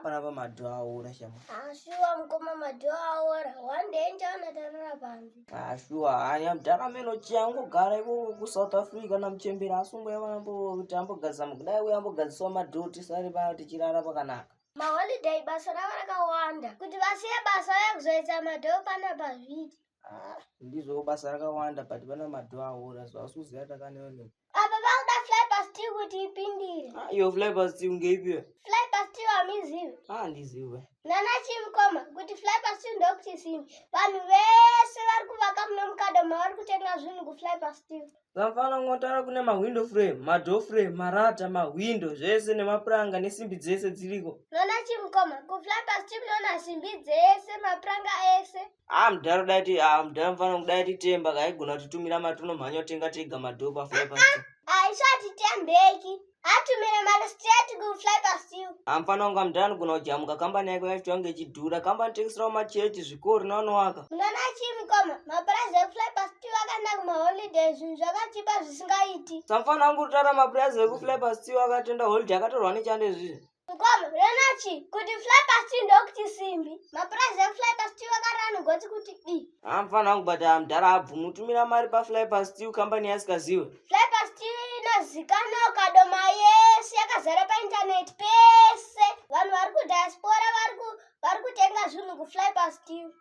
panapa madho aora shama. Shuwa mkoma madho aora. One day nchaona tarara panzi. Shuwa anya mdara meno changu gara iko ku South Africa na mchembera asungu yambo tambo gazamu kudai uyambo gaziso madho tisari ba tichirara pakanaka. Ma holiday basa rakawanda. Kuti vasiye basa yakuzoita madho panapa zviti. Ndizo basa rakawanda but pana madho aora so asuziya takanene. Apa pauda fly past you kuti ipindire. Iyo fly past you ngeipi? Fly past you amiziwe. Ndiziwe. Nana chimkoma kuti fly past you ndokuti simbi. Vanhu vese vari kuvaka munomukadoma vari kutenga zvinhu ku fly past you. Zamfana ngotara kune ma window frame, ma door frame, marata, ma window, zvese nemapuranga nesimbi dzese dziriko. Nana chimkoma ku fly past you mnona simbi dzese mapuranga ese. Mudhara dati mudhara mfana kudai temba kaigona titumira matuno mhanyo tenga tega madhoo pa fly past you. Aisati tembeki. Atumire mali straight ku fly past you. Mfana unga mudhara gona kujamuka kambani yako yachitonge chidhura kambani tekisira machechi zvikoro naonowaka. Nana chimkoma mapurazi ku fly past you akanda kuma holidays zvakachipa zvisingaiti. Samfana angu kutara mapurazi ku fly past you akatenda holiday akatorwa nechande zvi. Mkoma renachi kuti fly past you ndokuti simbi. Mapurazi ku fly past you akarano goti kuti di. Mfana angu bata mudhara abvumutumira mari pa fly past you kambani yasikaziwe. Fly past you inozikana ukadoma yese yakazara pa internet pese. Vanhu vari ku diaspora vari kutenga zvinhu ku fly past you.